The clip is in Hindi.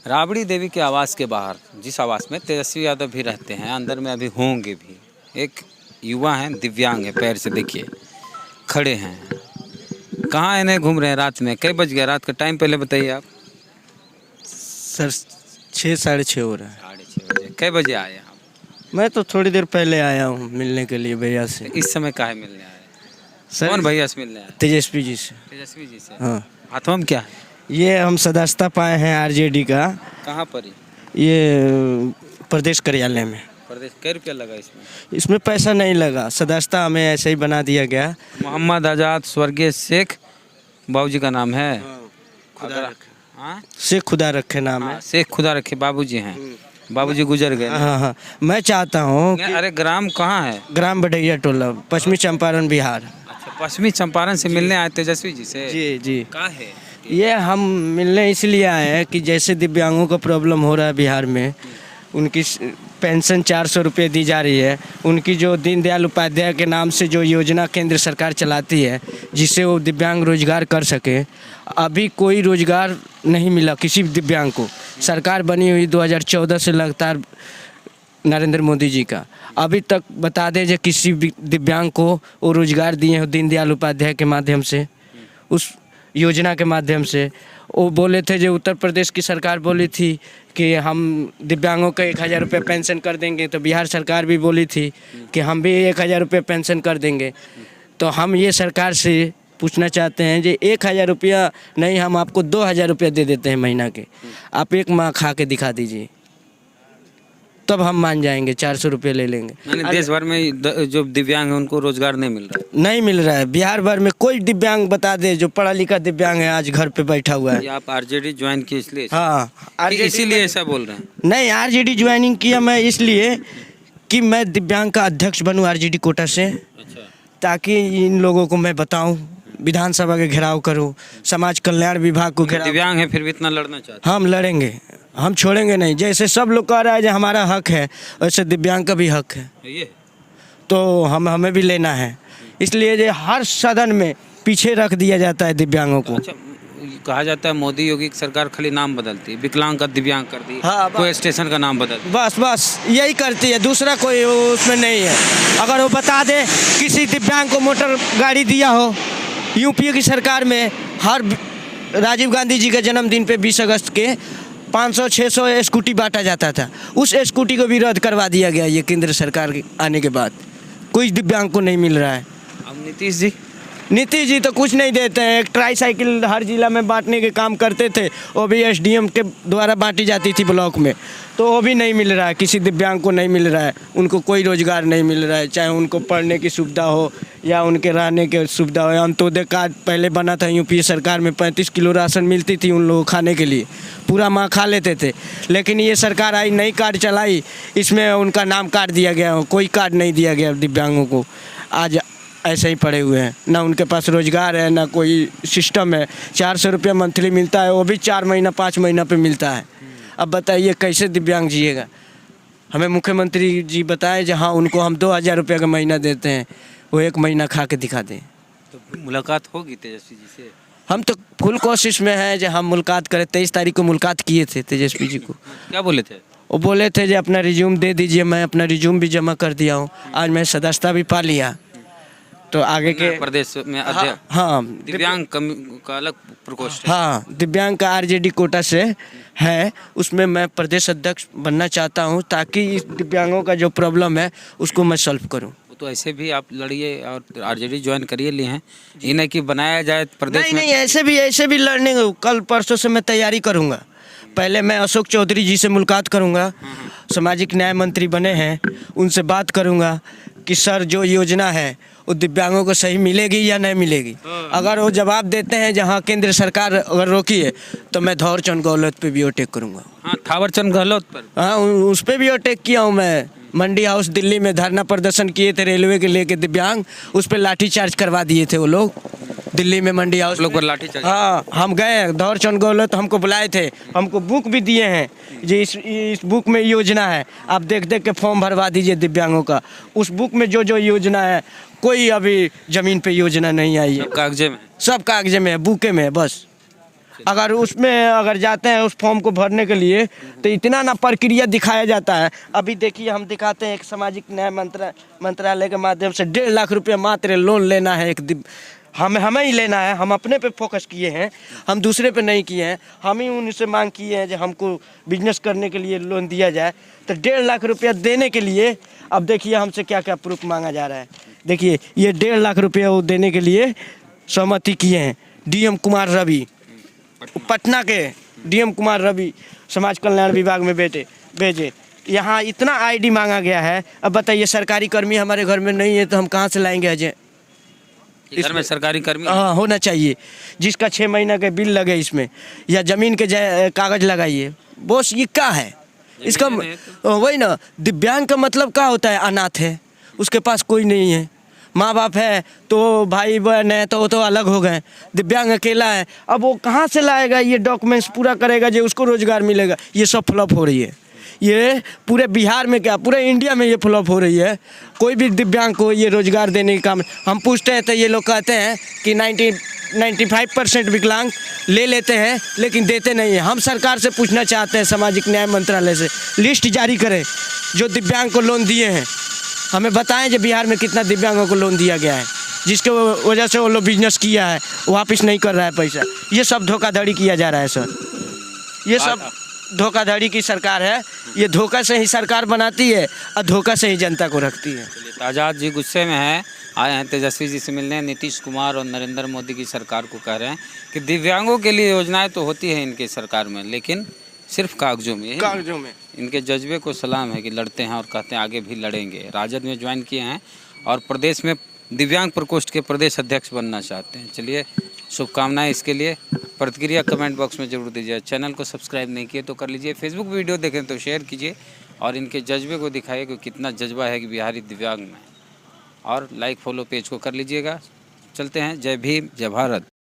राबड़ी देवी के आवास के बाहर, जिस आवास में तेजस्वी यादव भी रहते हैं, अंदर में अभी होंगे भी, एक युवा हैं, दिव्यांग है, पैर से देखिए खड़े हैं। कहाँ इन्हें घूम रहे हैं रात में? कई बज गया रात का टाइम, पहले बताइए आप। सर 6 साढ़े 6 हो रहा है। 6:30 बजे। कई बजे आए आप? मैं तो थोड़ी देर पहले आया हूँ मिलने के लिए भैया से। इस समय काहे मिलने आए? सर कौन भैया से मिलने आए? तेजस्वी जी से। तेजस्वी जी से। हाँ, हाथों में क्या है? ये हम सदस्यता पाए हैं आरजेडी का, कहाँ पर? ये प्रदेश कार्यालय में। प्रदेश। कै रुपया लगा इसमें? इसमें पैसा नहीं लगा, सदस्यता हमें ऐसे ही बना दिया गया। मोहम्मद आज़ाद स्वर्गीय शेख बाबूजी का नाम है। खुदा रखे। हाँ? शेख खुदा रखे नाम है। हाँ, शेख खुदा रखे बाबूजी हैं। बाबूजी गुजर गए। हाँ हाँ, मैं चाहता हूँ कि अरे ग्राम कहाँ है? ग्राम बढ़ैया टोला, पश्चिमी चंपारण बिहार। अच्छा, पश्चिमी चंपारण से मिलने आए तेजस्वी जी से? जी जी। कहाँ है? ये हम मिलने इसलिए आए हैं कि जैसे दिव्यांगों का प्रॉब्लम हो रहा है बिहार में, उनकी पेंशन 400 रुपये दी जा रही है। उनकी जो दीनदयाल उपाध्याय के नाम से जो योजना केंद्र सरकार चलाती है, जिससे वो दिव्यांग रोजगार कर सके, अभी कोई रोजगार नहीं मिला किसी दिव्यांग को। सरकार बनी हुई 2014 से लगातार नरेंद्र मोदी जी का, अभी तक बता दें जो किसी भी दिव्यांग को वो रोजगार दिए हो दीनदयाल उपाध्याय के माध्यम से, उस योजना के माध्यम से। वो बोले थे जो उत्तर प्रदेश की सरकार बोली थी कि हम दिव्यांगों का 1000 रुपये पेंशन कर देंगे, तो बिहार सरकार भी बोली थी कि हम भी 1000 रुपये पेंशन कर देंगे। तो हम ये सरकार से पूछना चाहते हैं जो 1000 रुपया नहीं, हम आपको 2000 रुपये दे देते हैं महीना के, आप एक माह खा के दिखा दीजिए, तब हम मान जाएंगे, 400 रुपये ले लेंगे। देश भर में जो दिव्यांग है उनको रोजगार नहीं मिल रहा है? नहीं मिल रहा है। बिहार भर में कोई दिव्यांग बता दे जो पढ़ा लिखा दिव्यांग है आज घर पे बैठा हुआ है। आप आरजेडी ज्वाइन किए इसलिए? हाँ, इसीलिए ऐसा बोल रहे हैं? नहीं, आरजेडी ज्वाइनिंग किया मैं इसलिए कि मैं दिव्यांग का अध्यक्ष बनूं आरजेडी कोटा से। अच्छा। ताकि इन लोगों को मैं बताऊं, विधानसभा के घेराव करूं, समाज कल्याण विभाग को घेराव। दिव्यांग है फिर भी इतना लड़ना चाहते? हम लड़ेंगे, हम छोड़ेंगे नहीं। जैसे सब लोग कह रहा है जो हमारा हक है, वैसे दिव्यांग का भी हक है, ये तो हमें भी लेना है। इसलिए जो हर सदन में पीछे रख दिया जाता है दिव्यांगों को। अच्छा, कहा जाता है मोदी योगी की सरकार खाली नाम बदलती है, विकलांग का दिव्यांग कर दी। हाँ, कोई स्टेशन का नाम बदल। बस यही करती है, दूसरा कोई उसमें नहीं है। अगर वो बता दे किसी दिव्यांग को मोटर गाड़ी दिया हो, यूपी की सरकार में हर राजीव गांधी जी के जन्मदिन पे 20 अगस्त के 500-600 स्कूटी बांटा जाता था, उस स्कूटी को भी रद्द करवा दिया गया ये केंद्र सरकार के आने के बाद। कोई दिव्यांग को नहीं मिल रहा है। अब नीतीश जी तो कुछ नहीं देते हैं। एक ट्राईसाइकिल हर जिला में बांटने के काम करते थे, वो भी एसडीएम के द्वारा बांटी जाती थी ब्लॉक में, तो वो भी नहीं मिल रहा है, किसी दिव्यांग को नहीं मिल रहा है। उनको कोई रोजगार नहीं मिल रहा है, चाहे उनको पढ़ने की सुविधा हो या उनके रहने की सुविधा हो। अंत्योदय कार्ड पहले बना था यूपी सरकार में, 35 किलो राशन मिलती थी उन लोगों खाने के लिए, पूरा माह खा लेते थे। लेकिन ये सरकार आई, नई कार्ड चलाई, इसमें उनका नाम काट दिया गया, कोई कार्ड नहीं दिया गया दिव्यांगों को। आज ऐसे ही पड़े हुए हैं, ना उनके पास रोजगार है, ना कोई सिस्टम है। 400 रुपया मंथली मिलता है, वो भी 4 महीना 5 महीना पे मिलता है। अब बताइए कैसे दिव्यांग जिएगा? हमें मुख्यमंत्री जी बताएं जहाँ उनको हम 2000 रुपये का महीना देते हैं, वो 1 महीना खा के दिखा दें। तो मुलाकात होगी तेजस्वी जी से? हम तो फुल कोशिश में हैं जो हम मुलाकात करें। 23 तारीख को मुलाकात किए थे तेजस्वी जी को। क्या बोले थे? वो बोले थे जो अपना रिज्यूम दे दीजिए। मैं अपना रिज्यूम भी जमा कर दिया हूँ, आज मैं सदस्यता भी पा लिया। तो आगे के प्रदेश में अध्यक्ष, हाँ, दिव्यांग का अलग प्रकोष्ठ है। हाँ, दिव्यांग का आरजेडी कोटा से है, उसमें मैं प्रदेश अध्यक्ष बनना चाहता हूँ, ताकि इस दिव्यांगों का जो प्रॉब्लम है उसको मैं सॉल्व करूँ। तो ऐसे भी आप लड़िए और आरजेडी ज्वाइन करिए लिए हैं, ये नहीं कि बनाया जाए प्रदेश में। नहीं, ऐसे भी लड़ने, कल परसों से मैं तैयारी करूँगा। पहले मैं अशोक चौधरी जी से मुलाकात करूँगा, सामाजिक न्याय मंत्री बने हैं, उनसे बात करूँगा कि सर जो योजना है वो दिव्यांगों को सही मिलेगी या नहीं मिलेगी। अगर वो जवाब देते हैं जहाँ केंद्र सरकार अगर रोकी है, तो मैं थावरचंद गहलोत पे भी अटैक करूँगा। हाँ, थावरचंद गहलोत पर? हाँ, उस पर भी अटैक किया हूँ मैं। मंडी हाउस दिल्ली में धरना प्रदर्शन किए थे रेलवे के लेके दिव्यांग, उस पर लाठीचार्ज करवा दिए थे वो लोग दिल्ली में, मंडी हाउस लोग पर लाठीचार्ज। हाँ, हम गए, थावरचंद गहलोत हमको बुलाए थे, हमको बुक भी दिए हैं जी, इस बुक में योजना है, आप देख के फॉर्म भरवा दीजिए दिव्यांगों का। उस बुक में जो योजना है, कोई अभी जमीन पे योजना नहीं आई है, सब कागजे में, सब कागजे में है, बुके में है बस। अगर उसमें अगर जाते हैं उस फॉर्म को भरने के लिए तो इतना ना प्रक्रिया दिखाया जाता है। अभी देखिए हम दिखाते हैं एक सामाजिक न्याय मंत्रालय के माध्यम से 1.5 लाख रुपया मात्र लोन लेना है। हमें ही लेना है। हम अपने पे फोकस किए हैं, हम दूसरे पे नहीं किए हैं। हम ही उनसे मांग किए हैं जो हमको बिजनेस करने के लिए लोन दिया जाए। तो 1.5 लाख रुपया देने के लिए अब देखिए हमसे क्या क्या प्रूफ मांगा जा रहा है। देखिए ये 1.5 लाख रुपया वो देने के लिए सहमति किए हैं DM कुमार रवि, पटना के DM कुमार रवि समाज कल्याण विभाग में भेजे। यहाँ इतना ID मांगा गया है। अब बताइए सरकारी कर्मी हमारे घर में नहीं है तो हम कहाँ से लाएंगे अजय? घर में सरकारी कर्मी हाँ होना चाहिए, जिसका 6 महीना के बिल लगे इसमें, या ज़मीन के कागज लगाइए। बॉस ये क्या है इसका? वही ना, दिव्यांग का मतलब क्या होता है? अनाथ है, उसके पास कोई नहीं है, माँ बाप है तो भाई बहन है तो वो तो अलग हो गए। दिव्यांग अकेला है, अब वो कहाँ से लाएगा ये डॉक्यूमेंट्स पूरा करेगा जो उसको रोजगार मिलेगा? ये सब फ्लॉप हो रही है। ये पूरे बिहार में क्या पूरे इंडिया में ये फ्लॉप हो रही है। कोई भी दिव्यांग को ये रोजगार देने का काम, हम पूछते हैं तो ये लोग कहते हैं कि 95% विकलांग ले लेते हैं लेकिन देते नहीं हैं। हम सरकार से पूछना चाहते हैं, सामाजिक न्याय मंत्रालय से लिस्ट जारी करें जो दिव्यांग को लोन दिए हैं। हमें बताएं जो बिहार में कितना दिव्यांगों को लोन दिया गया है जिसके वजह से वो लोग बिजनेस किया है वापस नहीं कर रहा है पैसा। ये सब धोखाधड़ी किया जा रहा है सर, ये सब धोखाधड़ी की सरकार है। ये धोखा से ही सरकार बनाती है और धोखा से ही जनता को रखती है। आज़ाद जी गुस्से में है, आए हैं तेजस्वी जी से मिलने। नीतीश कुमार और नरेंद्र मोदी की सरकार को कह रहे हैं कि दिव्यांगों के लिए योजनाएं तो होती है इनकी सरकार में लेकिन सिर्फ कागजों में। इनके जज्बे को सलाम है कि लड़ते हैं और कहते हैं आगे भी लड़ेंगे। राजद में ज्वाइन किए हैं और प्रदेश में दिव्यांग प्रकोष्ठ के प्रदेश अध्यक्ष बनना चाहते हैं। चलिए शुभकामनाएं इसके लिए। प्रतिक्रिया कमेंट बॉक्स में जरूर दीजिए। चैनल को सब्सक्राइब नहीं किए तो कर लीजिए। फेसबुक वीडियो देखें तो शेयर कीजिए और इनके जज्बे को दिखाइए कि कितना जज्बा है कि बिहारी दिव्यांग में। और लाइक फॉलो पेज को कर लीजिएगा। चलते हैं। जय भीम, जय भारत।